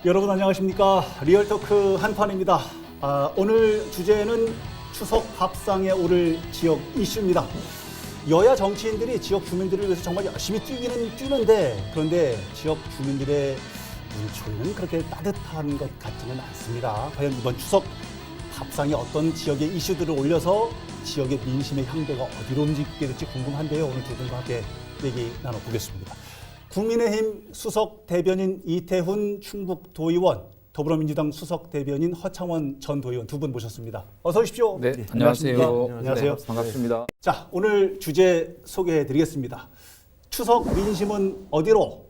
여러분 안녕하십니까? 리얼토크 한판입니다. 오늘 주제는 추석 밥상에 오를 지역 이슈입니다. 여야 정치인들이 지역 주민들을 위해서 정말 열심히 뛰기는 뛰는데, 그런데 지역 주민들의 눈초리는 그렇게 따뜻한 것 같지는 않습니다. 과연 이번 추석 밥상에 어떤 지역의 이슈들을 올려서 지역의 민심의 향배가 어디로 움직이게 될지 궁금한데요. 오늘 두 분과 함께 얘기 나눠보겠습니다. 국민의힘 수석 대변인 이태훈 충북도의원, 더불어민주당 수석 대변인 허창원 전 도의원 두 분 모셨습니다. 어서 오십시오. 네, 안녕하세요. 안녕하세요. 네, 반갑습니다. 자, 오늘 주제 소개해드리겠습니다. 추석 민심은 어디로?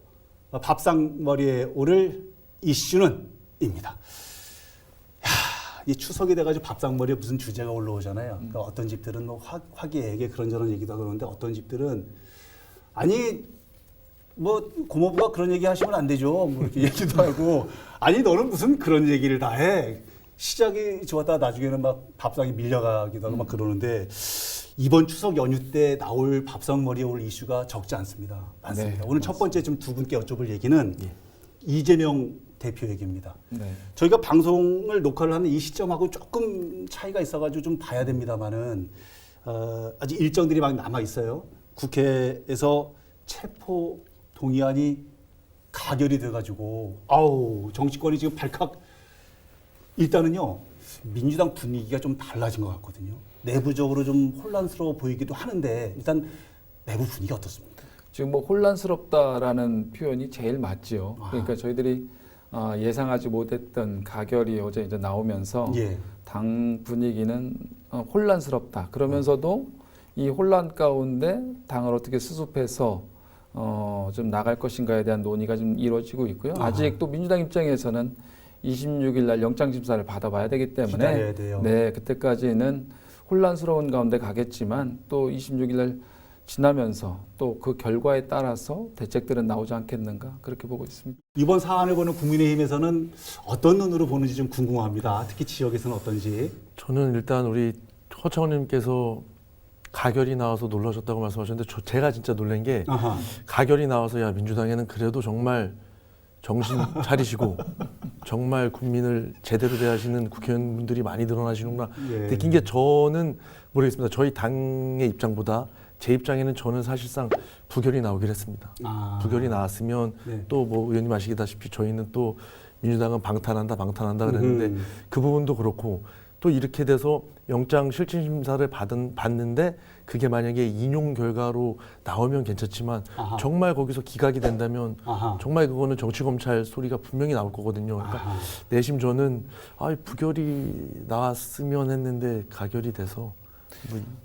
밥상머리에 오를 이슈는입니다. 이 추석이 돼가지고 밥상머리에 무슨 주제가 올라오잖아요. 그러니까 어떤 집들은 뭐 화기애애하게 그런저런 얘기도 하고 그러는데 어떤 집들은 아니 뭐 고모부가 그런 얘기 하시면 안 되죠. 뭐 이렇게 얘기도 하고 아니 너는 무슨 그런 얘기를 다 해. 시작이 좋았다 나중에는 막 밥상이 밀려가기도 하고 막 그러는데 이번 추석 연휴 때 나올 밥상머리에 올 이슈가 적지 않습니다. 많습니다. 네, 오늘 첫 번째 좀 두 분께 여쭤볼 얘기는 이재명 대표 얘기입니다. 네. 저희가 방송을 녹화를 하는 이 시점하고 조금 차이가 있어가지고 좀 봐야 됩니다만은 아직 일정들이 막 남아 있어요. 국회에서 체포 동의안이 가결이 돼가지고 정치권이 지금 발칵 일단은요 민주당 분위기가 좀 달라진 것 같거든요. 내부적으로 좀 혼란스러워 보이기도 하는데 일단 내부 분위기 어떻습니까? 지금 뭐 혼란스럽다라는 표현이 제일 맞지요. 그러니까 저희들이 예상하지 못했던 가결이 어제 이제 나오면서 당 분위기는 혼란스럽다. 그러면서도 이 혼란 가운데 당을 어떻게 수습해서 좀 나갈 것인가에 대한 논의가 좀 이루어지고 있고요. 아직 또 민주당 입장에서는 26일 날 영장 심사를 받아봐야 되기 때문에 기다려야 돼요. 네, 그때까지는 혼란스러운 가운데 가겠지만 또 26일 날 지나면서 또 그 결과에 따라서 대책들은 나오지 않겠는가 그렇게 보고 있습니다. 이번 사안을 보는 국민의힘에서는 어떤 눈으로 보는지 좀 궁금합니다. 특히 지역에서는 어떤지. 저는 일단 우리 허창원님께서 가결이 나와서 놀라셨다고 말씀하셨는데 제가 진짜 놀란 게 가결이 나와서 야 민주당에는 그래도 정말 정신 차리시고 정말 국민을 제대로 대하시는 국회의원분들이 많이 늘어나시는구나 느낀 게 저는 모르겠습니다. 저희 당의 입장보다 제 입장에는 저는 사실상 부결이 나오기로 했습니다. 부결이 나왔으면 또 뭐 의원님 아시다시피 저희는 또 민주당은 방탄한다 그랬는데 그 부분도 그렇고 또 이렇게 돼서 영장 실질 심사를 받는데 그게 만약에 인용 결과로 나오면 괜찮지만 정말 거기서 기각이 된다면 정말 그거는 정치 검찰 소리가 분명히 나올 거거든요. 그러니까 내심 저는 부결이 나왔으면 했는데 가결이 돼서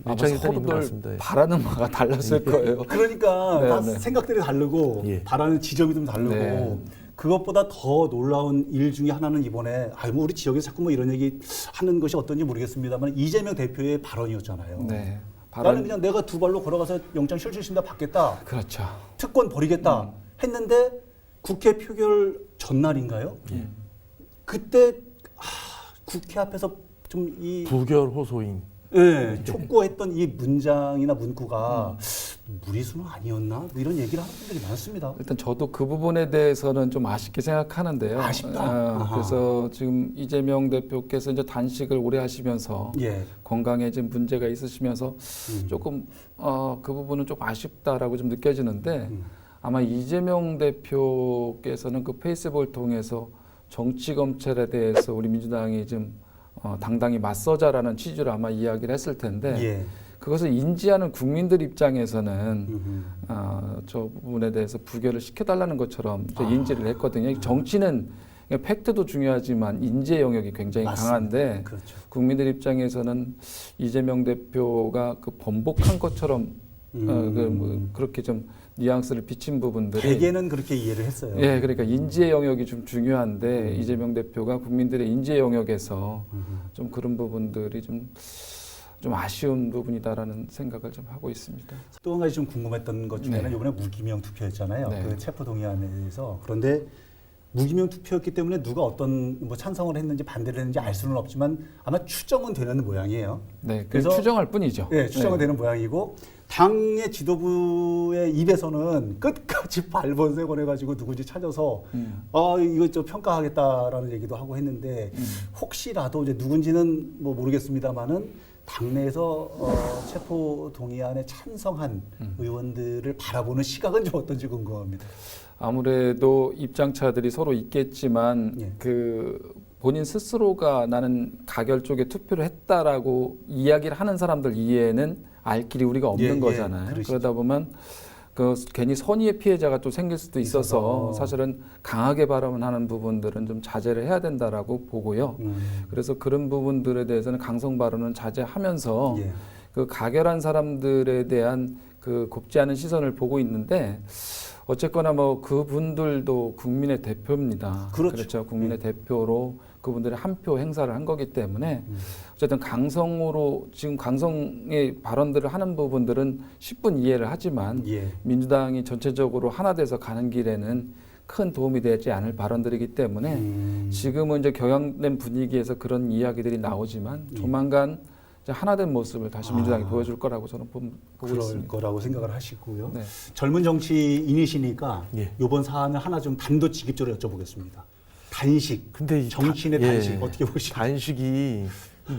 아마 서로들 바라는 바가 달랐을 거예요. 그러니까 다 생각들이 다르고 바라는 지점이 좀 다르고 그것보다 더 놀라운 일 중에 하나는 이번에 뭐 우리 지역에서 자꾸 뭐 이런 얘기 하는 것이 어떤지 모르겠습니다만 이재명 대표의 발언이었잖아요. 네. 나는 그냥 내가 두 발로 걸어가서 영장 실질심사 받겠다. 그렇죠. 특권 버리겠다 했는데 국회 표결 전날인가요? 그때 국회 앞에서 좀 이 부결 호소인 촉구했던 이 문장이나 문구가 무리수는 아니었나? 뭐 이런 얘기를 하는 분들이 많습니다. 일단 저도 그 부분에 대해서는 좀 아쉽게 생각하는데요. 아쉽다. 그래서 지금 이재명 대표께서 이제 단식을 오래 하시면서 건강에 좀 문제가 있으시면서 조금 그 부분은 좀 아쉽다라고 좀 느껴지는데 아마 이재명 대표께서는 그 페이스북을 통해서 정치 검찰에 대해서 우리 민주당이 좀 당당히 맞서자라는 취지로 아마 이야기를 했을 텐데 그것을 인지하는 국민들 입장에서는 저 부분에 대해서 부결을 시켜달라는 것처럼 인지를 했거든요. 정치는 팩트도 중요하지만 인지의 영역이 굉장히 강한데 국민들 입장에서는 이재명 대표가 그 번복한 것처럼 그렇게 좀 뉘앙스를 비친 부분들이 대개는 그렇게 이해를 했어요. 예, 그러니까 인지의 영역이 좀 중요한데 이재명 대표가 국민들의 인지의 영역에서 좀 그런 부분들이 좀 아쉬운 부분이다라는 생각을 좀 하고 있습니다. 또 한 가지 좀 궁금했던 것 중에는 이번에 무기명 투표였잖아요. 그 체포 동의안에 대해서. 그런데 무기명 투표였기 때문에 누가 어떤 뭐 찬성을 했는지 반대를 했는지 알 수는 없지만 아마 추정은 되는 모양이에요. 네, 그래서 추정할 뿐이죠. 네, 추정은 되는 모양이고 당의 지도부의 입에서는 끝까지 발본색을 해가지고 누군지 찾아서 이거 좀 평가하겠다라는 얘기도 하고 했는데 혹시라도 이제 누군지는 뭐 모르겠습니다만은 당내에서 체포 동의안에 찬성한 의원들을 바라보는 시각은 좀 어떤지 궁금합니다. 아무래도 입장차들이 서로 있겠지만 예. 그 본인 스스로가 나는 가결 쪽에 투표를 했다라고 이야기를 하는 사람들 이해에는 알 길이 우리가 없는 거잖아요. 그러시죠. 그러다 보면 그 괜히 선의의 피해자가 또 생길 수도 있어서 사실은 강하게 발언하는 부분들은 좀 자제를 해야 된다라고 보고요. 그래서 그런 부분들에 대해서는 강성 발언은 자제하면서 예. 그 가결한 사람들에 대한 그 곱지 않은 시선을 보고 있는데 어쨌거나 뭐 그분들도 국민의 대표입니다. 그렇죠. 국민의 대표로 그분들이 한 표 행사를 한 거기 때문에 어쨌든 강성으로 지금 강성의 발언들을 하는 부분들은 10분 이해를 하지만 예. 민주당이 전체적으로 하나 돼서 가는 길에는 큰 도움이 되지 않을 발언들이기 때문에 지금은 이제 경향된 분위기에서 그런 이야기들이 나오지만 조만간 이제 하나된 모습을 다시 민주당이 보여줄 거라고 저는 보고 그럴 있습니다. 거라고 생각을 하시고요. 네. 젊은 정치인이시니까 예. 이번 사안을 하나 좀 단도직입적으로 여쭤보겠습니다. 단식, 근데 이 정치인의 단식 어떻게 보시나요? 단식이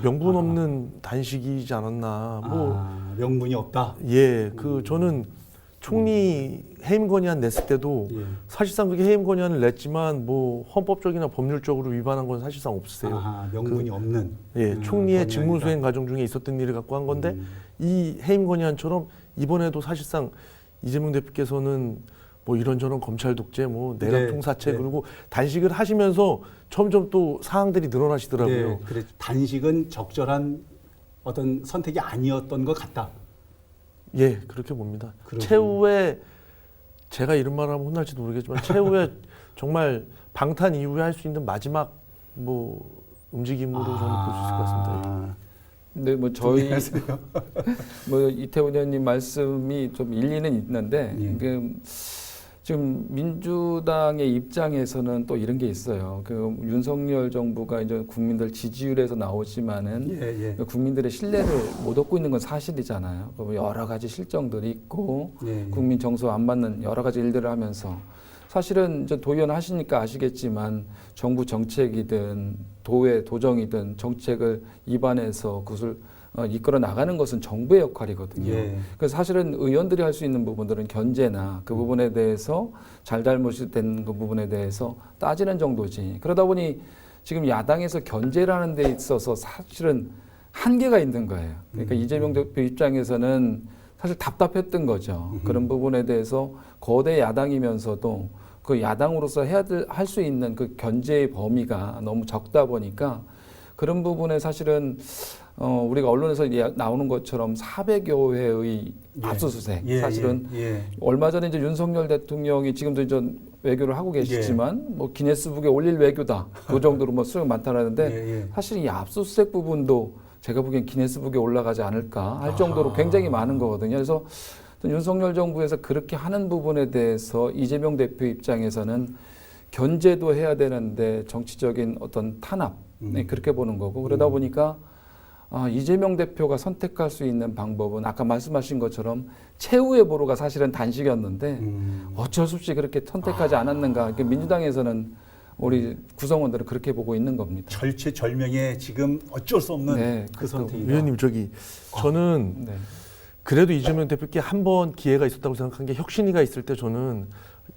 명분 없는 단식이지 않았나. 명분이 없다. 예, 그 저는 총리 해임 건의안 냈을 때도 예. 사실상 그게 해임 건의안을 냈지만 뭐 헌법적이나 법률적으로 위반한 건 사실상 없으세요. 명분이 없는. 예, 총리의 건의안이다. 직무 수행 과정 중에 있었던 일을 갖고 한 건데 이 해임 건의안처럼 이번에도 사실상 이재명 대표께서는 뭐 이런저런 검찰 독재, 뭐 내각 네, 통사체 네. 그리고 단식을 하시면서 점점 또 사항들이 늘어나시더라고요. 네, 그래 단식은 적절한 어떤 선택이 아니었던 것 같다. 예, 그렇게 봅니다. 그렇군요. 최후에 제가 이런 말을 하면 혼날지도 모르겠지만 최후에 정말 방탄 이후에 할 수 있는 마지막 뭐 움직임으로 저는 볼 수 있을 것 같습니다. 근데 뭐 저희 동의하세요? 뭐 이태원 의원님 말씀이 좀 일리는 있는데 예. 지금 민주당의 입장에서는 또 이런 게 있어요. 그 윤석열 정부가 이제 국민들 지지율에서 나오지만은 예, 예. 국민들의 신뢰를 못 얻고 있는 건 사실이잖아요. 여러 가지 실정들이 있고 예, 예. 국민 정서 안 맞는 여러 가지 일들을 하면서 사실은 이제 도의원 하시니까 아시겠지만 정부 정책이든 도의 도정이든 정책을 입안해서 그것을 이끌어 나가는 것은 정부의 역할이거든요. 예. 그래서 사실은 의원들이 할 수 있는 부분들은 견제나 그 부분에 대해서 잘잘못이 된 그 부분에 대해서 따지는 정도지. 그러다 보니 지금 야당에서 견제라는 데 있어서 사실은 한계가 있는 거예요. 그러니까 이재명 대표 입장에서는 사실 답답했던 거죠. 그런 부분에 대해서 거대 야당이면서도 그 야당으로서 할 수 있는 그 견제의 범위가 너무 적다 보니까 그런 부분에 사실은 우리가 언론에서 나오는 것처럼 400여 회의 압수수색 사실은 얼마 전에 이제 윤석열 대통령이 지금도 이제 외교를 하고 계시지만 뭐 기네스북에 올릴 외교다 그 정도로 뭐 수용 많다라는데 사실 이 압수수색 부분도 제가 보기엔 기네스북에 올라가지 않을까 할 정도로 굉장히 많은 거거든요. 그래서 윤석열 정부에서 그렇게 하는 부분에 대해서 이재명 대표 입장에서는 견제도 해야 되는데 정치적인 어떤 탄압 그렇게 보는 거고 그러다 보니까 이재명 대표가 선택할 수 있는 방법은 아까 말씀하신 것처럼 최후의 보루가 사실은 단식이었는데 어쩔 수 없이 그렇게 선택하지 않았는가. 그러니까 민주당에서는 우리 구성원들은 그렇게 보고 있는 겁니다. 절체절명의 지금 어쩔 수 없는 그 선택이다. 위원님 저는 그래도 이재명 대표께 한 번 기회가 있었다고 생각한 게 혁신위가 있을 때 저는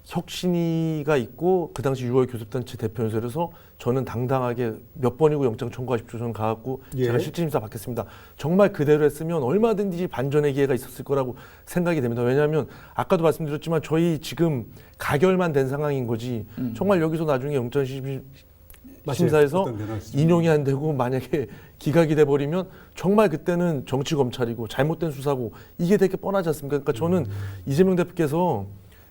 혁신위가 있고 그 당시 6월 교섭단체 대표연설에서 저는 당당하게 몇 번이고 영장 청구하십시오. 저는 가갖고 제가 실질심사 받겠습니다. 정말 그대로 했으면 얼마든지 반전의 기회가 있었을 거라고 생각이 됩니다. 왜냐하면 아까도 말씀드렸지만 저희 지금 가결만 된 상황인 거지 정말 여기서 나중에 영장 심사에서 인용이 안 되고 만약에 기각이 돼버리면 정말 그때는 정치 검찰이고 잘못된 수사고 이게 되게 뻔하지 않습니까? 그러니까 저는 이재명 대표께서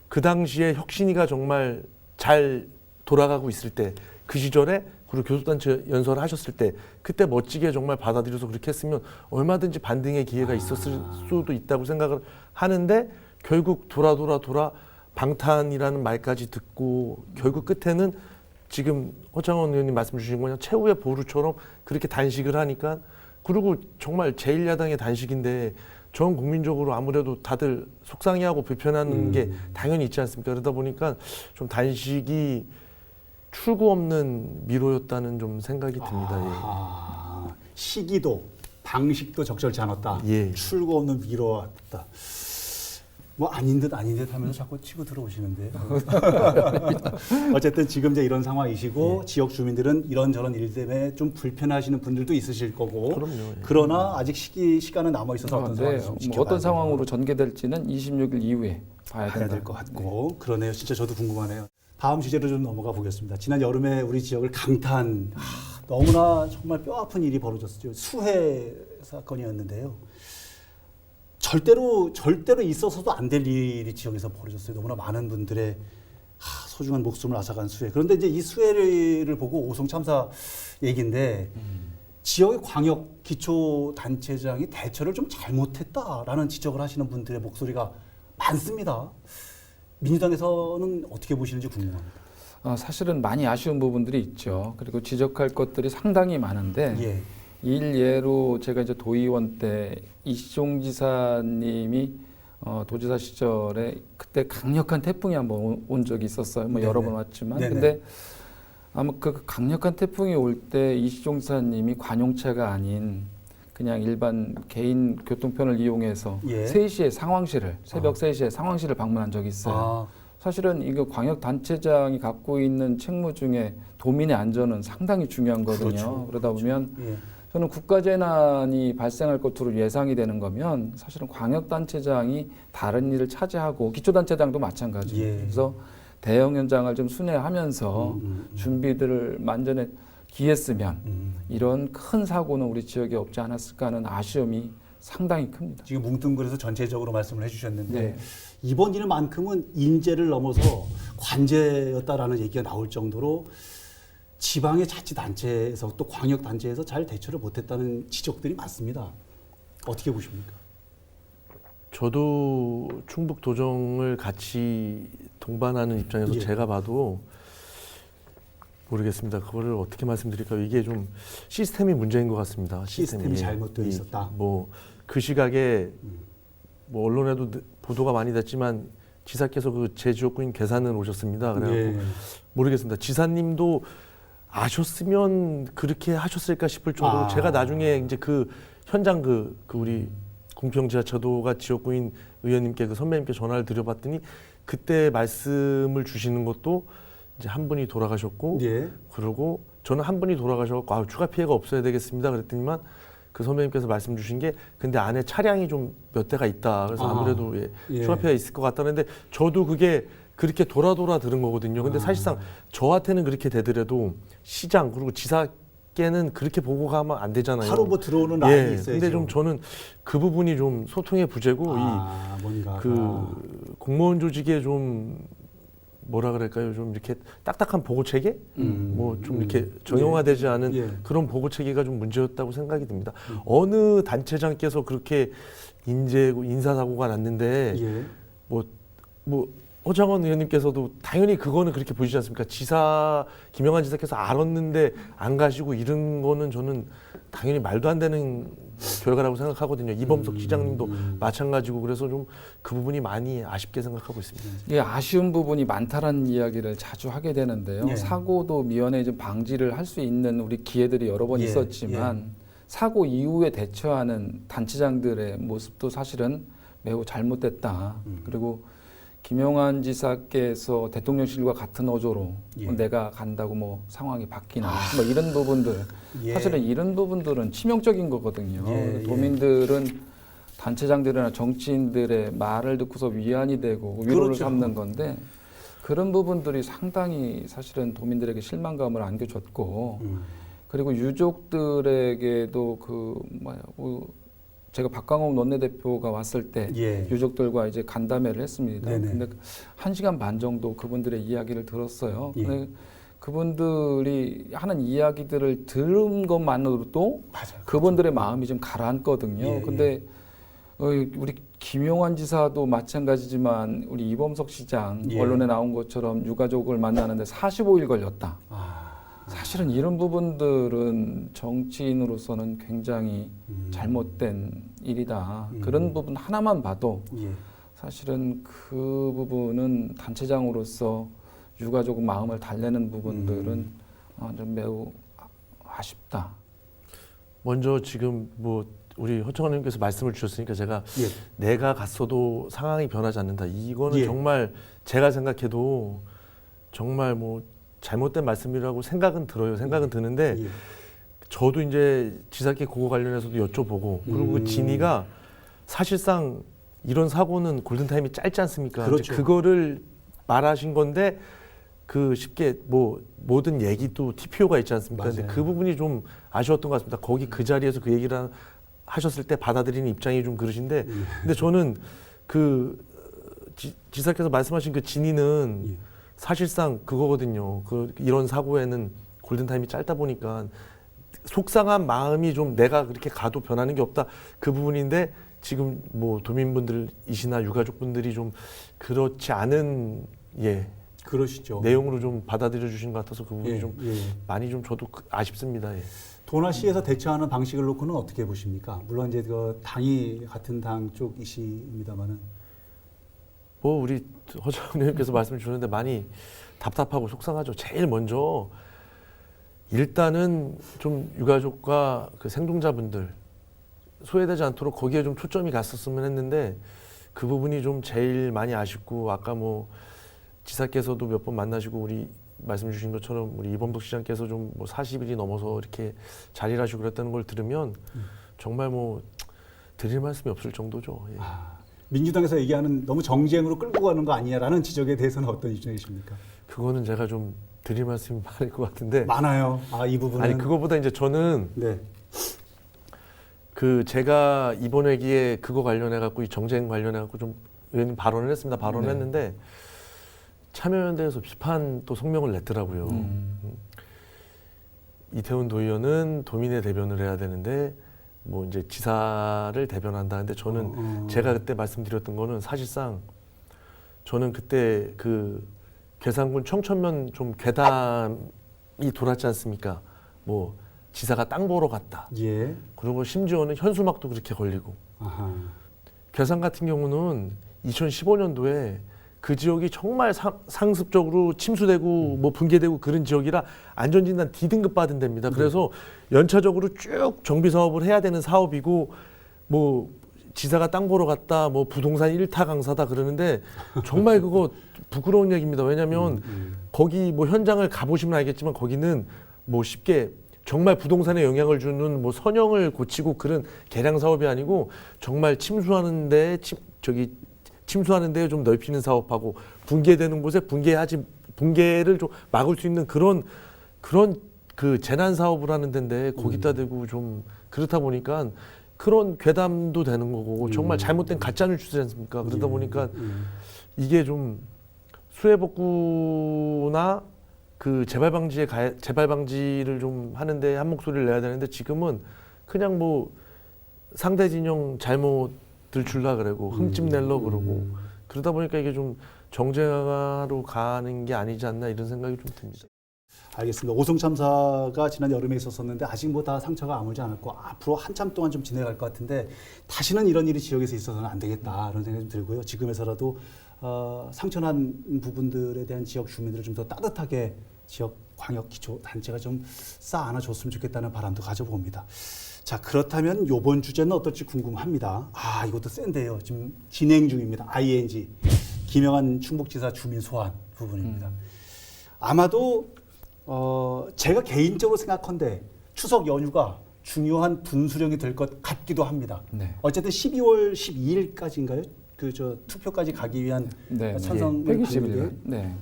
그 당시에 혁신위가 정말 잘 돌아가고 있을 때 그 시절에 그리고 교섭단체 연설을 하셨을 때 그때 멋지게 정말 받아들여서 그렇게 했으면 얼마든지 반등의 기회가 있었을 수도 있다고 생각을 하는데 결국 돌아 방탄이라는 말까지 듣고 결국 끝에는 지금 허창원 의원님 말씀 주신 거냐 최후의 보루처럼 그렇게 단식을 하니까 그리고 정말 제1야당의 단식인데 전 국민적으로 아무래도 다들 속상해하고 불편한 게 당연히 있지 않습니까? 그러다 보니까 좀 단식이 출구 없는 미로였다는 좀 생각이 듭니다. 시기도 방식도 적절치 않았다. 예. 출구 없는 미로였다. 뭐 아닌 듯 아닌 듯 하면서 자꾸 치고 들어오시는데. 어쨌든 지금 이제 이런 상황이시고 지역 주민들은 이런저런 일 때문에 좀 불편하시는 분들도 있으실 거고. 그럼요. 예. 그러나 아직 시간은 남아 있어서 어떤 상황이 뭐 어떤 상황으로 전개될지는 26일 이후에 봐야 될 것 같고. 그러네요. 진짜 저도 궁금하네요. 다음 주제로 좀 넘어가 보겠습니다. 지난 여름에 우리 지역을 강타한 너무나 정말 뼈아픈 일이 벌어졌었죠. 수해 사건이었는데요. 절대로 있어서도 안 될 일이 지역에서 벌어졌어요. 너무나 많은 분들의 소중한 목숨을 앗아간 수해. 그런데 이제 이 수해를 보고 오송 참사 얘기인데 지역의 광역 기초단체장이 대처를 좀 잘못했다라는 지적을 하시는 분들의 목소리가 많습니다. 민주당에서는 어떻게 보시는지 궁금합니다. 사실은 많이 아쉬운 부분들이 있죠. 그리고 지적할 것들이 상당히 많은데 예. 일예로 제가 이제 도의원 때 이시종 지사님이 도지사 시절에 그때 강력한 태풍이 한번 온 적이 있었어요. 뭐 여러 번 왔지만. 네네. 근데 아마 그 강력한 태풍이 올 때 이시종 지사님이 관용차가 아닌 그냥 일반 개인 교통편을 이용해서 3시에 상황실을 새벽 3시에 상황실을 방문한 적이 있어요. 사실은 이거 광역단체장이 갖고 있는 책무 중에 도민의 안전은 상당히 중요한 거거든요. 그렇죠. 그러다 보면 저는 국가재난이 발생할 것으로 예상이 되는 거면 사실은 광역단체장이 다른 일을 차지하고 기초단체장도 마찬가지예요. 그래서 대형 현장을 좀 순회하면서 준비들을 만전에 기했으면 이런 큰 사고는 우리 지역에 없지 않았을까 하는 아쉬움이 상당히 큽니다. 지금 뭉뚱그려서 전체적으로 말씀을 해주셨는데 이번 일만큼은 인재를 넘어서 관제였다라는 얘기가 나올 정도로 지방의 자치단체에서 또 광역단체에서 잘 대처를 못했다는 지적들이 많습니다. 어떻게 보십니까? 저도 충북 도정을 같이 동반하는 입장에서 제가 봐도 모르겠습니다. 그거를 어떻게 말씀드릴까요? 이게 좀 시스템이 문제인 것 같습니다. 시스템이 잘못되어 있었다. 뭐 그 시각에 뭐 언론에도 보도가 많이 됐지만 지사께서 그 제 지역구인 괴산을 오셨습니다. 그래갖고 모르겠습니다. 지사님도 아셨으면 그렇게 하셨을까 싶을 정도로 제가 나중에 이제 그 현장 그 우리 공평지하차도가 지역구인 의원님께 그 선배님께 전화를 드려봤더니 그때 말씀을 주시는 것도 이제 한 분이 돌아가셨고 그러고 저는 한 분이 돌아가셔서 추가 피해가 없어야 되겠습니다. 그랬더니만 그 선배님께서 말씀 주신 게 근데 안에 차량이 좀 몇 대가 있다. 그래서 아무래도 추가 피해가 있을 것 같다는데 저도 그게 그렇게 돌아 들은 거거든요. 근데 사실상 저한테는 그렇게 되더라도 시장 그리고 지사께는 그렇게 보고 가면 안 되잖아요. 바로 뭐 들어오는 라인이 있어야죠. 근데 좀 저는 그 부분이 좀 소통의 부재고 그 공무원 조직에 좀 뭐라 그럴까요? 좀 이렇게 딱딱한 보고 체계, 뭐 좀 이렇게 정형화되지 않은 그런 보고 체계가 좀 문제였다고 생각이 듭니다. 어느 단체장께서 그렇게 인사 사고가 났는데 뭐 허창원 의원님께서도 당연히 그거는 그렇게 보시지 않습니까? 김영환 지사께서 알았는데 안 가시고 이런 거는 저는 당연히 말도 안 되는 결과라고 생각하거든요. 이범석 시장님도 마찬가지고 그래서 좀 그 부분이 많이 아쉽게 생각하고 있습니다. 예, 아쉬운 부분이 많다라는 이야기를 자주 하게 되는데요. 사고도 미연에 좀 방지를 할 수 있는 우리 기회들이 여러 번 있었지만 사고 이후에 대처하는 단체장들의 모습도 사실은 매우 잘못됐다. 그리고 김영환 지사께서 대통령실과 같은 어조로 내가 간다고 뭐 상황이 바뀌나 뭐 이런 부분들 사실은 이런 부분들은 치명적인 거거든요. 도민들은 단체장들이나 정치인들의 말을 듣고서 위안이 되고 위로를 삼는 건데 그런 부분들이 상당히 사실은 도민들에게 실망감을 안겨줬고 그리고 유족들에게도 제가 박광호 원내대표가 왔을 때 유족들과 이제 간담회를 했습니다. 근데 1시간 반 정도 그분들의 이야기를 들었어요. 근데 그분들이 하는 이야기들을 들은 것만으로도 그분들의 마음이 좀 가라앉거든요. 근데 우리 김용환 지사도 마찬가지지만 우리 이범석 시장 언론에 나온 것처럼 유가족을 만나는데 45일 걸렸다. 사실은 이런 부분들은 정치인으로서는 굉장히 잘못된 일이다. 그런 부분 하나만 봐도 예. 사실은 그 부분은 단체장으로서 유가족 마음을 달래는 부분들은 좀 매우 아쉽다. 먼저 지금 뭐 우리 허청원님께서 말씀을 주셨으니까 제가 예. 내가 갔어도 상황이 변하지 않는다. 이거는 예. 정말 제가 생각해도 정말 뭐 잘못된 말씀이라고 생각은 들어요. 생각은 드는데 예. 저도 이제 지사께 그거 관련해서도 여쭤보고 그리고 그 진이가 사실상 이런 사고는 골든타임이 짧지 않습니까? 그렇죠. 이제 그거를 말하신 건데 그 쉽게 뭐 모든 얘기도 TPO가 있지 않습니까? 근데 맞아요. 그 부분이 좀 아쉬웠던 것 같습니다. 거기 그 자리에서 그 얘기를 하셨을 때 받아들이는 입장이 좀 그러신데 근데 저는 그 지사께서 말씀하신 그 진이는 사실상 그거거든요. 그 이런 사고에는 골든타임이 짧다 보니까 속상한 마음이 좀 내가 그렇게 가도 변하는 게 없다. 그 부분인데 지금 뭐 도민분들이시나 유가족분들이 좀 그렇지 않은 그러시죠. 내용으로 좀 받아들여 주신 것 같아서 그 부분이 예, 좀 예. 많이 좀 저도 아쉽습니다. 예. 도나시에서 대처하는 방식을 놓고는 어떻게 보십니까? 물론 이제 그 당이 같은 당 쪽이십니다만은. 뭐 우리 허정님께서 말씀 주는데 많이 답답하고 속상하죠. 제일 먼저 일단은 좀 유가족과 그 생존자분들 소외되지 않도록 거기에 좀 초점이 갔었으면 했는데 그 부분이 좀 제일 많이 아쉽고 아까 뭐 지사께서도 몇 번 만나시고 우리 말씀 주신 것처럼 우리 이범석 시장께서 좀 뭐 40일이 넘어서 이렇게 자리를 하시고 그랬다는 걸 들으면 정말 뭐 드릴 말씀이 없을 정도죠. 예. 민주당에서 얘기하는 너무 정쟁으로 끌고 가는 거 아니냐라는 지적에 대해서는 어떤 입장이십니까? 그거는 제가 좀 드릴 말씀이 많을 것 같은데 많아요. 이 부분은. 아니 그거보다 이제 저는 네. 그 제가 이번 회기에 그거 관련해 갖고 이 정쟁 관련해 갖고 좀 의원님 발언을 했습니다. 발언을 네. 했는데 참여연대에서 비판 또 성명을 냈더라고요. 이태원 도의원은 도민의 대변을 해야 되는데 뭐 이제 지사를 대변한다. 근데 저는 제가 그때 말씀드렸던 거는 사실상 저는 그때 그 괴산군 청천면 좀 괴담이 돌았지 않습니까? 뭐 지사가 땅 보러 갔다. 예. 그리고 심지어는 현수막도 그렇게 걸리고. 아하. 괴산 같은 경우는 2015년도에 그 지역이 정말 상습적으로 침수되고 뭐 붕괴되고 그런 지역이라 안전진단 D등급 받은 데입니다. 그래서 연차적으로 쭉 정비 사업을 해야 되는 사업이고 뭐 지사가 땅 보러 갔다 뭐 부동산 1타 강사다 그러는데 정말 그거 부끄러운 얘기입니다. 왜냐하면 거기 뭐 현장을 가보시면 알겠지만 거기는 뭐 쉽게 정말 부동산에 영향을 주는 뭐 선형을 고치고 그런 개량 사업이 아니고 정말 침수하는데 침수하는 데 좀 넓히는 사업하고 붕괴되는 곳에 붕괴를 좀 막을 수 있는 그런 그 재난 사업을 하는 데인데 거기다 대고 좀 그렇다 보니까 그런 괴담도 되는 거고 정말 잘못된 가짜 뉴스지 않습니까? 그러다 보니까 이게 좀 수해 복구나 그 재발 방지를 좀 하는데 한 목소리를 내야 되는데 지금은 그냥 뭐 상대 진영 잘못 들출라 그러고 흠집 낼러 그러고 그러다 보니까 이게 좀 정쟁화로 가는 게 아니지 않나 이런 생각이 좀 듭니다. 알겠습니다. 오송 참사가 지난 여름에 있었었는데 아직 뭐 다 상처가 아물지 않았고 앞으로 한참 동안 좀 지나갈 것 같은데 다시는 이런 일이 지역에서 있어서는 안 되겠다 이런 생각이 좀 들고요. 지금에서라도 상처난 부분들에 대한 지역 주민들을 좀 더 따뜻하게 지역 광역 기초 단체가 좀 쌓아 안아줬으면 좋겠다는 바람도 가져봅니다. 자, 그렇다면 이번 주제는 어떨지 궁금합니다. 이것도 센데요. 지금 진행 중입니다. ING 김영한 충북지사 주민 소환 부분입니다. 아마도 제가 개인적으로 생각컨대 추석 연휴가 중요한 분수령이 될 것 같기도 합니다. 네. 어쨌든 12월 12일까지인가요? 투표까지 가기 위한 찬성을 받는 게 120일.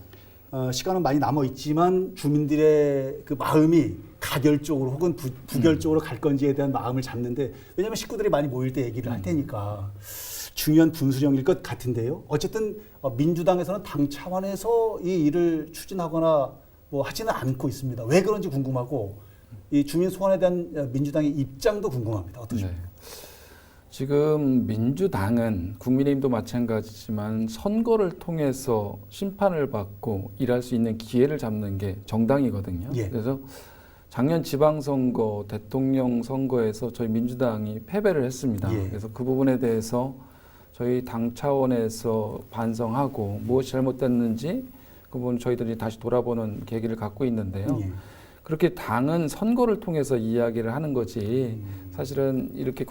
시간은 많이 남아 있지만 주민들의 그 마음이 가결적으로 혹은 부결적으로 갈 건지에 대한 마음을 잡는데 왜냐하면 식구들이 많이 모일 때 얘기를 할 테니까 중요한 분수령일 것 같은데요. 어쨌든 민주당에서는 당 차원에서 이 일을 추진하거나 뭐 하지는 않고 있습니다. 왜 그런지 궁금하고 이 주민 소환에 대한 민주당의 입장도 궁금합니다. 어떠십니까? 지금 민주당은 국민의힘도 마찬가지지만 선거를 통해서 심판을 받고 일할 수 있는 기회를 잡는 게 정당이거든요. 예. 그래서 작년 지방선거, 대통령 선거에서 저희 민주당이 패배를 했습니다. 예. 그래서 그 부분에 대해서 저희 당 차원에서 반성하고 무엇이 잘못됐는지 그 부분 저희들이 다시 돌아보는 계기를 갖고 있는데요. 예. 그렇게 당은 선거를 통해서 이야기를 하는 거지 사실은 이렇게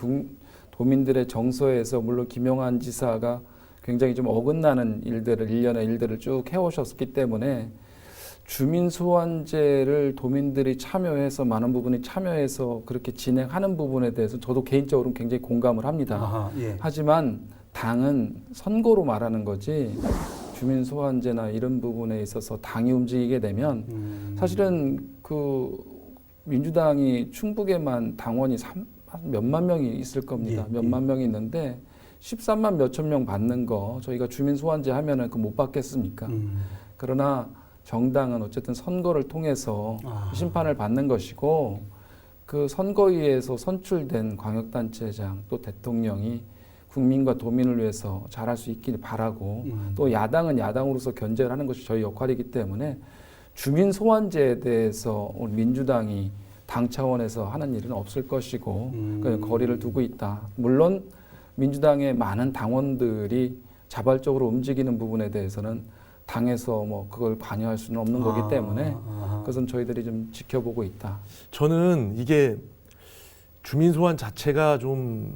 도민들의 정서에서 물론 김용한 지사가 굉장히 좀 어긋나는 일들을 일련의 일들을 쭉 해오셨기 때문에 주민 소환제를 도민들이 참여해서 많은 부분이 참여해서 그렇게 진행하는 부분에 대해서 저도 개인적으로는 굉장히 공감을 합니다. 아하, 예. 하지만 당은 선거로 말하는 거지 주민 소환제나 이런 부분에 있어서 당이 움직이게 되면 사실은 그 민주당이 충북에만 당원이 몇만 명이 있을 겁니다. 예, 몇만 명이 있는데 13만 몇천 명 받는 거 저희가 주민 소환제 하면은 그 못 받겠습니까? 그러나 정당은 어쨌든 선거를 통해서 심판을 받는 것이고 그 선거위에서 선출된 광역단체장 또 대통령이 국민과 도민을 위해서 잘할 수 있길 바라고 또 야당은 야당으로서 견제를 하는 것이 저희 역할이기 때문에 주민 소환제에 대해서 오늘 민주당이 당 차원에서 하는 일은 없을 것이고 그냥 거리를 두고 있다. 물론 민주당의 많은 당원들이 자발적으로 움직이는 부분에 대해서는 당에서 뭐 그걸 관여할 수는 없는 거기 때문에 그것은 저희들이 좀 지켜보고 있다. 저는 이게 주민 소환 자체가 좀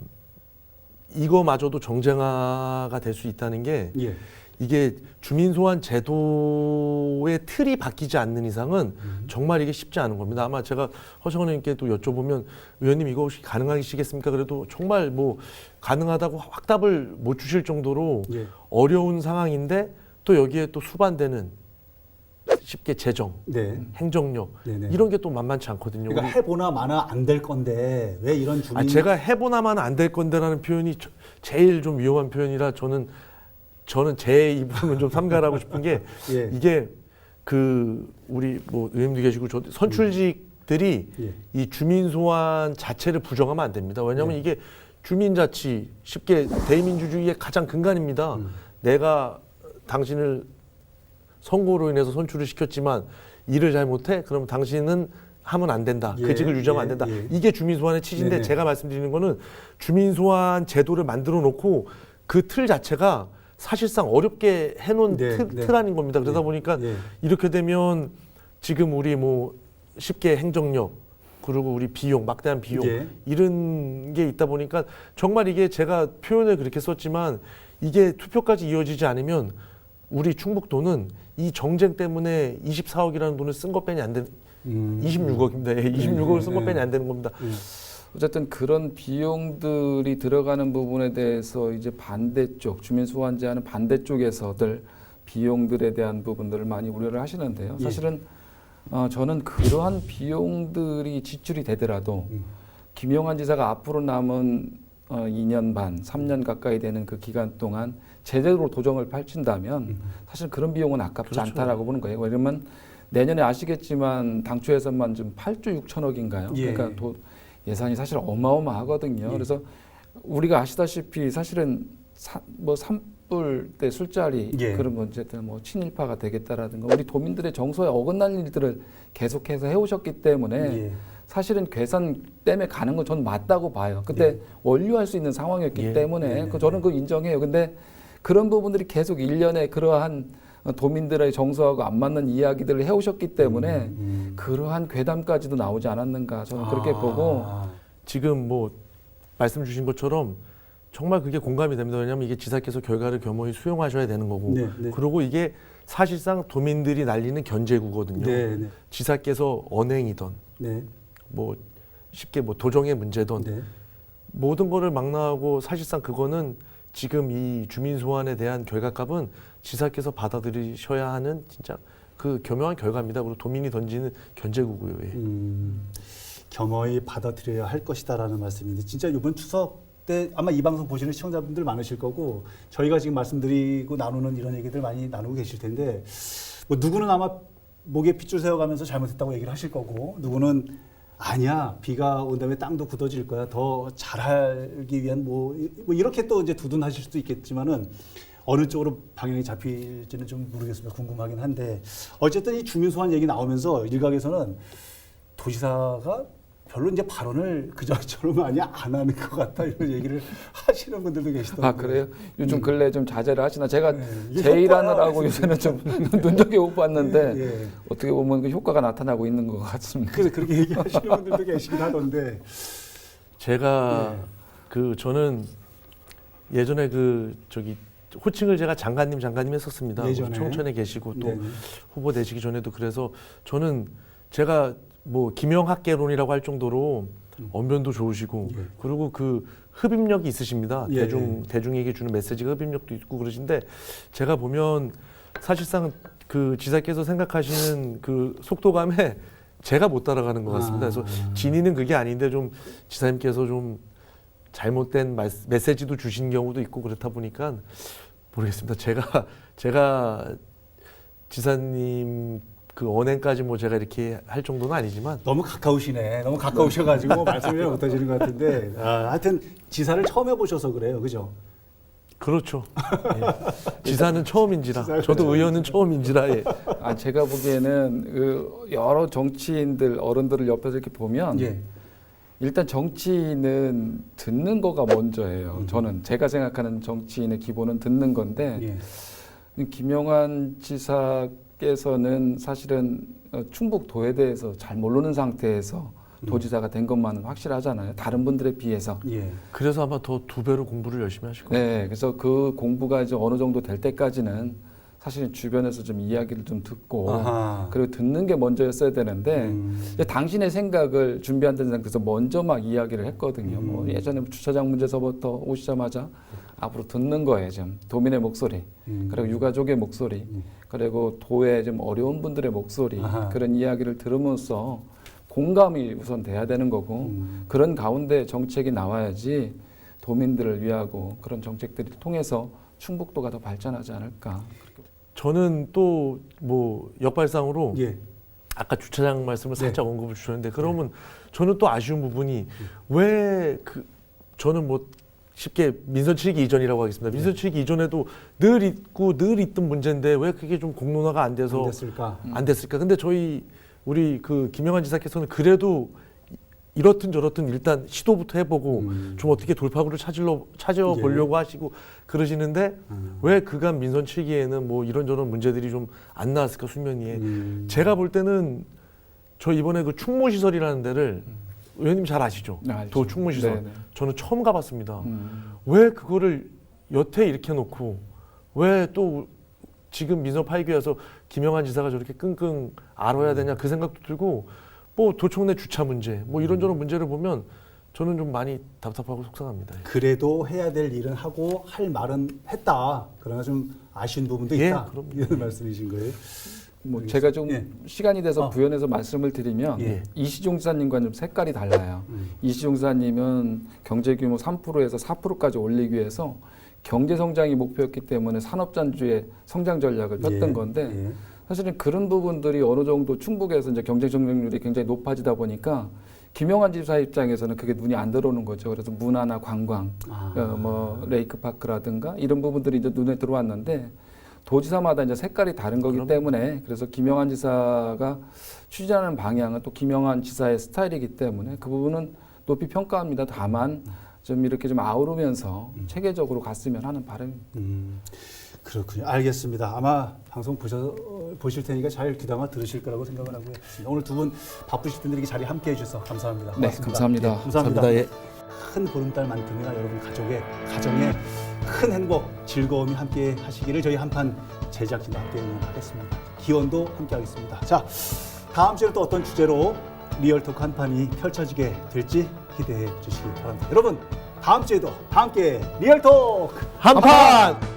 이거마저도 정쟁화가 될 수 있다는 게 예. 이게 주민 소환 제도의 틀이 바뀌지 않는 이상은 정말 이게 쉽지 않은 겁니다. 아마 제가 허정원 의원님께도 여쭤보면 의원님 이거 혹시 가능하시겠습니까? 그래도 정말 뭐 가능하다고 확답을 못 주실 정도로 예. 어려운 상황인데 또 여기에 또 수반되는 쉽게 재정, 네. 행정력 네네. 이런 게 또 만만치 않거든요. 그러니까 해보나 마나 안 될 건데 왜 이런 주민 제가 해보나만 안 될 건데라는 표현이 제일 좀 위험한 표현이라 저는 제 입으로는 좀 삼가하고 싶은 게 예. 이게 그 우리 뭐 의원님도 계시고 저 선출직들이 예. 이 주민 소환 자체를 부정하면 안 됩니다. 왜냐하면 예. 이게 주민자치 쉽게 대의민주주의의 가장 근간입니다. 내가 당신을 선거로 인해서 선출을 시켰지만 일을 잘 못해? 그러면 당신은 하면 안 된다. 예, 그 직을 유지하면 예, 안 된다. 예. 이게 주민소환의 취지인데 네네. 제가 말씀드리는 거는 주민소환 제도를 만들어 놓고 그 틀 자체가 사실상 어렵게 해놓은 네, 틀, 네. 틀 아닌 겁니다. 그러다 예, 보니까 예. 이렇게 되면 지금 우리 뭐 쉽게 행정력 그리고 우리 비용, 막대한 비용 예. 이런 게 있다 보니까 정말 이게 제가 표현을 그렇게 썼지만 이게 투표까지 이어지지 않으면 우리 충북도는 이 정쟁 때문에 24억이라는 돈을 쓴 것 빼니 안 되는 26억입니다. 26억을 쓴 것 빼니 안 되는 겁니다. 어쨌든 그런 비용들이 들어가는 부분에 대해서 이제 반대쪽 주민 소환제 하는 반대쪽에서들 비용들에 대한 부분들을 많이 우려를 하시는데요. 예. 사실은 저는 그러한 비용들이 지출이 되더라도 김용한 지사가 앞으로 남은 2년 반, 3년 가까이 되는 그 기간 동안 제대로 도정을 펼친다면 사실 그런 비용은 아깝지 그렇죠. 않다라고 보는 거예요. 왜냐면 내년에 아시겠지만 당초 예산만 좀 8조 6천억인가요? 예. 그러니까 예산이 사실 어마어마하거든요. 예. 그래서 우리가 아시다시피 사실은 뭐 산불 때 술자리 예. 그런 문제들 뭐 친일파가 되겠다라든가 우리 도민들의 정서에 어긋나는 일들을 계속해서 해오셨기 때문에 예. 사실은 괴산 때문에 가는 건 저는 맞다고 봐요. 그때 원류할 수 있는 상황이었기 예. 때문에 저는 그거 인정해요. 근데 그런 부분들이 계속 일련의 그러한 도민들의 정서하고 안 맞는 이야기들을 해오셨기 때문에 그러한 괴담까지도 나오지 않았는가 저는 그렇게 보고 지금 뭐 말씀 주신 것처럼 정말 그게 공감이 됩니다. 왜냐하면 이게 지사께서 결과를 겸허히 수용하셔야 되는 거고 네, 네. 그리고 이게 사실상 도민들이 날리는 견제구거든요. 네, 네. 지사께서 언행이던 네. 뭐 쉽게 뭐 도정의 문제든 네. 모든 거를 망라하고 사실상 그거는 지금 이 주민 소환에 대한 결과값은 지사께서 받아들이셔야 하는 진짜 그 교묘한 결과입니다. 그리고 도민이 던지는 견제구고요. 예. 겸허히 받아들여야 할 것이다라는 말씀인데 진짜 이번 추석 때 아마 이 방송 보시는 시청자분들 많으실 거고 저희가 지금 말씀드리고 나누는 이런 얘기들 많이 나누고 계실 텐데 뭐 누구는 아마 목에 핏줄 세워가면서 잘못했다고 얘기를 하실 거고 누구는 아니야, 비가 온다음에 땅도 굳어질 거야. 더 잘하기 위한 뭐 이렇게 또 이제 두둔하실 수도 있겠지만은 어느 쪽으로 방향이 잡힐지는 좀 모르겠습니다. 궁금하긴 한데 어쨌든 이 주민 소환 얘기 나오면서 일각에서는 도지사가 별로 이제 발언을 그전처럼 많이 안 하는 것 같다 이런 얘기를 하시는 분들도 계시더라고요. 아 그래요? 요즘 근래 좀 자제를 하시나? 제가 이게 제일 효과야. 하느라고 요새는 좀 눈여겨못 봤는데 예. 어떻게 보면 그 효과가 나타나고 있는 것 같습니다. 그래서 그렇게 얘기하시는 분들도 계시긴 하던데. 제가 저는 예전에 호칭을 제가 장관님 했었습니다. 예전에. 청천에 계시고 또 네네. 후보 되시기 전에도. 그래서 저는 제가 뭐 김영학개론이라고 할 정도로 언변도 좋으시고 예. 그리고 그 흡입력이 있으십니다. 예. 대중에게 주는 메시지가 흡입력도 있고 그러신데 제가 보면 사실상 그 지사께서 생각하시는 그 속도감에 제가 못 따라가는 것 같습니다. 그래서 진위는 그게 아닌데 좀 지사님께서 좀 잘못된 메시지도 주신 경우도 있고 그렇다 보니까 모르겠습니다. 제가 지사님 그 언행까지 뭐 제가 이렇게 할 정도는 아니지만 너무 가까우시네. 너무 가까우셔가지고 말씀을 못 하시는 것 같은데. 하여튼 지사를 처음 해보셔서 그래요, 그죠? 그렇죠. 예. 지사는 처음인지라 지사는 저도 의원은 처음인지라. 예. 아 제가 보기에는 그 여러 정치인들 어른들을 옆에서 이렇게 보면 예. 일단 정치인은 듣는 거가 먼저예요. 저는 제가 생각하는 정치인의 기본은 듣는 건데 예. 김영환 지사께서는 사실은 충북도에 대해서 잘 모르는 상태에서 도지사가 된 것만은 확실하잖아요. 다른 분들에 비해서. 예. 그래서 아마 더 2배로 공부를 열심히 하실 거예요. 네, 그래서 그 공부가 이제 어느 정도 될 때까지는 사실 주변에서 좀 이야기를 좀 듣고 아하. 그리고 듣는 게 먼저였어야 되는데 이제 당신의 생각을 준비한다는 생각에서 먼저 막 이야기를 했거든요. 뭐 예전에 주차장 문제서부터 오시자마자 앞으로 듣는 거예요. 좀 도민의 목소리, 그리고 유가족의 목소리, 그리고 도의 좀 어려운 분들의 목소리 아하. 그런 이야기를 들으면서 공감이 우선 돼야 되는 거고 그런 가운데 정책이 나와야지 도민들을 위하고 그런 정책들을 통해서 충북도가 더 발전하지 않을까. 저는 또 뭐 역발상으로 예. 아까 주차장 말씀을 살짝 언급을 주셨는데 그러면 저는 또 아쉬운 부분이 왜 저는 뭐 쉽게 민선 치기 이전이라고 하겠습니다. 민선 치기 이전에도 늘 있던 문제인데 왜 그게 좀 공론화가 안 돼서 안 됐을까? 근데 우리 그 김영환 지사께서는 그래도 이렇든 저렇든 일단 시도부터 해보고 좀 어떻게 돌파구를 찾아보려고 하시고 그러시는데 왜 그간 민선 치기에는 뭐 이런저런 문제들이 좀 안 나왔을까 수면 위에. 제가 볼 때는 저 이번에 그 충무시설이라는 데를 의원님 잘 아시죠? 네, 알죠. 도 충무시설. 네네. 저는 처음 가봤습니다. 왜 그거를 여태 이렇게 놓고 왜 또 지금 민선 8기여서 김영환 지사가 저렇게 끙끙 앓아야 되냐 그 생각도 들고 뭐 도청 내 주차 문제 뭐 이런저런 문제를 보면 저는 좀 많이 답답하고 속상합니다. 그래도 해야 될 일은 하고 할 말은 했다. 그러나 좀 아쉬운 부분도 있다. 그럼요. 이런 말씀이신 거예요. 뭐 제가 좀 예. 시간이 돼서 부연해서 말씀을 드리면 예. 이시종 지사님과는 좀 색깔이 달라요. 이시종 지사님은 경제 규모 3%에서 4%까지 올리기 위해서 경제 성장이 목표였기 때문에 산업단주의 성장 전략을 폈던 건데 예. 사실은 그런 부분들이 어느 정도 충북에서 이제 경제 성장률이 굉장히 높아지다 보니까 김영환 지사 입장에서는 그게 눈이 안 들어오는 거죠. 그래서 문화나 관광, 뭐 레이크파크라든가 이런 부분들이 이제 눈에 들어왔는데 도지사마다 이제 색깔이 다른 거기 때문에 그래서 김영환 지사가 추진하는 방향은 또 김영환 지사의 스타일이기 때문에 그 부분은 높이 평가합니다. 다만 좀 이렇게 좀 아우르면서 체계적으로 갔으면 하는 바람입니다. 그렇군요. 알겠습니다. 아마 방송 보실 테니까 잘 귀담아 들으실 거라고 생각을 하고요. 오늘 두 분 바쁘실 텐데 이렇게 자리에 함께해 주셔서 감사합니다. 네, 고맙습니다. 감사합니다. 네, 감사합니다. 예. 큰 보름달만큼이나 여러분 가정에 큰 행복, 즐거움이 함께 하시기를 저희 한판 제작진과 함께 응원하겠습니다. 기원도 함께 하겠습니다. 자, 다음 주에 또 어떤 주제로 리얼토크 한판이 펼쳐지게 될지 기대해 주시기 바랍니다. 여러분, 다음 주에도 함께 리얼토크 한판!